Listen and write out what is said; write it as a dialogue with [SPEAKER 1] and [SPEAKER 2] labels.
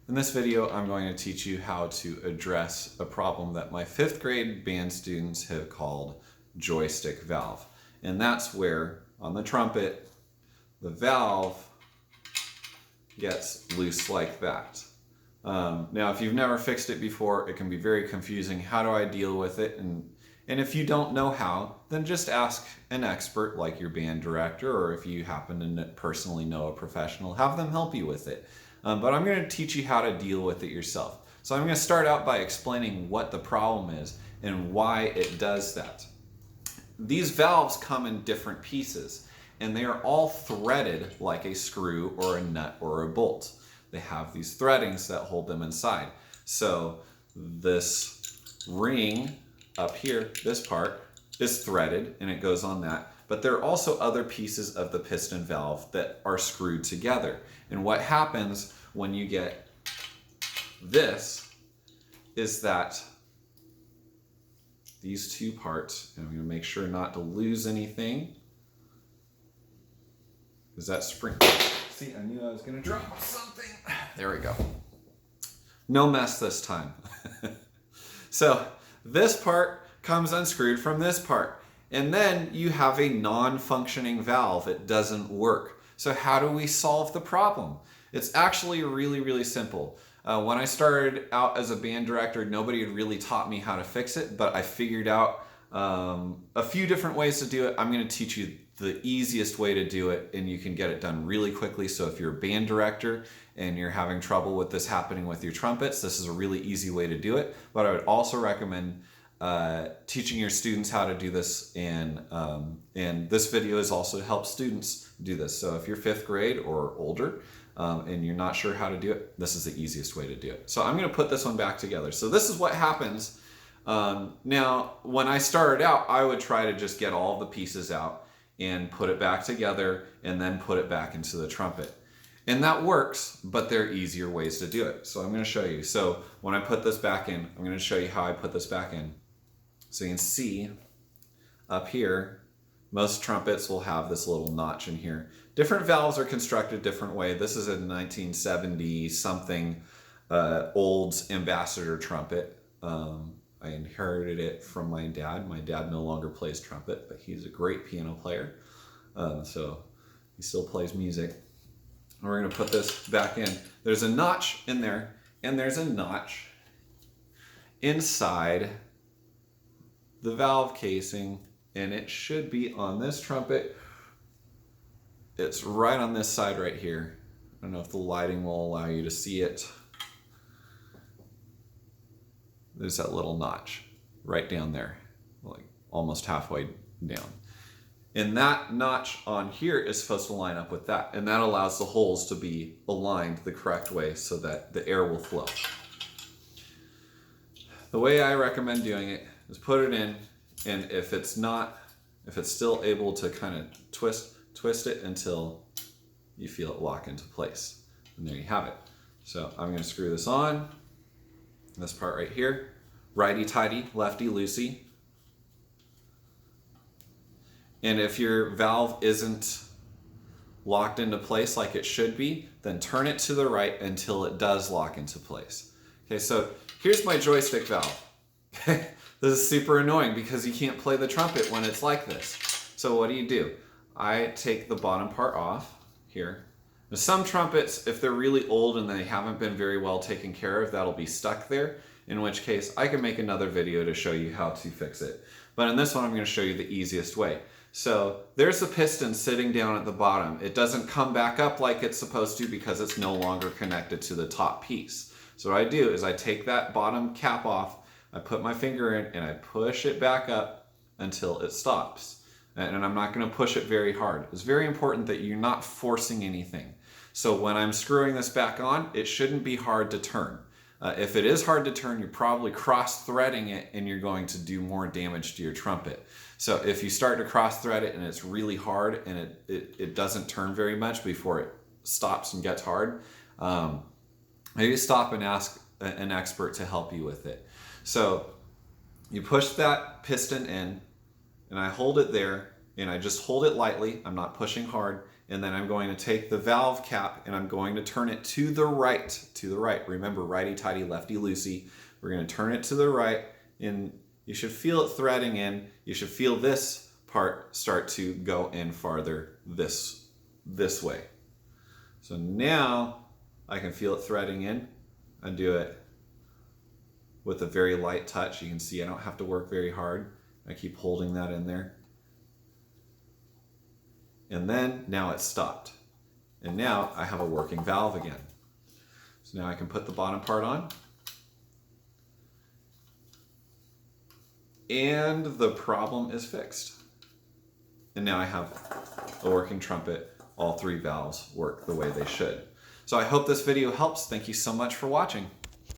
[SPEAKER 1] In this video, I'm going to teach you how to address a problem that my 5th grade band students have called joystick valve. And that's where, on the trumpet, the valve gets loose like that. Now, if you've never fixed it before, it can be very confusing. How do I deal with it? And if you don't know how, then just ask an expert like your band director, or if you happen to personally know a professional, have them help you with it. But I'm going to teach you how to deal with it yourself. So I'm going to start out by explaining what the problem is and why it does that. These valves come in different pieces, and they are all threaded like a screw or a nut or a bolt. They have these threadings that hold them inside. So this ring up here, this part, is threaded and it goes on that. But there are also other pieces of the piston valve that are screwed together. And what happens when you get this is that these two parts, and I'm going to make sure not to lose anything, because that spring, see, I knew I was going to drop something. There we go. No mess this time. So this part comes unscrewed from this part. And then you have a non-functioning valve. It doesn't work. So how do we solve the problem? It's actually really, really simple. When I started out as a band director, nobody had really taught me how to fix it, but I figured out a few different ways to do it. I'm going to teach you the easiest way to do it, and you can get it done really quickly. So if you're a band director and you're having trouble with this happening with your trumpets, this is a really easy way to do it. But I would also recommend teaching your students how to do this, and this video is also to help students do this. So if you're 5th grade or older and you're not sure how to do it, this is the easiest way to do it. So I'm going to put this one back together. So this is what happens. Now, when I started out, I would try to just get all the pieces out and put it back together and then put it back into the trumpet. And that works, but there are easier ways to do it. So I'm going to show you. So when I put this back in, I'm going to show you how I put this back in. So you can see up here, most trumpets will have this little notch in here. Different valves are constructed different way. This is a 1970 something old Ambassador trumpet. I inherited it from my dad. My dad no longer plays trumpet, but he's a great piano player. So he still plays music. And we're going to put this back in. There's a notch in there, and there's a notch inside the valve casing, and it should be on this trumpet. It's right on this side right here. I don't know if the lighting will allow you to see it. There's that little notch right down there, like almost halfway down. And that notch on here is supposed to line up with that. And that allows the holes to be aligned the correct way so that the air will flow. The way I recommend doing it is put it in, and if it's still able to kind of twist it until you feel it lock into place. And there you have it. So I'm going to screw this on. This part right here, righty-tighty, lefty-loosey. And if your valve isn't locked into place like it should be, then turn it to the right until it does lock into place. Okay, so here's my joystick valve. Okay, this is super annoying because you can't play the trumpet when it's like this. So what do? I take the bottom part off here. Now, some trumpets, if they're really old and they haven't been very well taken care of, that'll be stuck there, in which case I can make another video to show you how to fix it. But in this one, I'm going to show you the easiest way. So there's the piston sitting down at the bottom. It doesn't come back up like it's supposed to because it's no longer connected to the top piece. So what I do is I take that bottom cap off, I put my finger in, and I push it back up until it stops. And I'm not going to push it very hard. It's very important that you're not forcing anything. So when I'm screwing this back on, it shouldn't be hard to turn. If it is hard to turn, you're probably cross-threading it and you're going to do more damage to your trumpet. So if you start to cross-thread it and it's really hard and it doesn't turn very much before it stops and gets hard, maybe stop and ask an expert to help you with it. So you push that piston in, and I hold it there, and I just hold it lightly. I'm not pushing hard, And then I'm going to take the valve cap and I'm going to turn it to the right, Remember, righty-tighty, lefty-loosey. We're going to turn it to the right, and you should feel it threading in. You should feel this part start to go in farther this way. So now I can feel it threading in. I do it with a very light touch. You can see I don't have to work very hard. I keep holding that in there. And then now it's stopped. And now I have a working valve again. So now I can put the bottom part on. And the problem is fixed. And now I have a working trumpet. All 3 valves work the way they should. So I hope this video helps. Thank you so much for watching.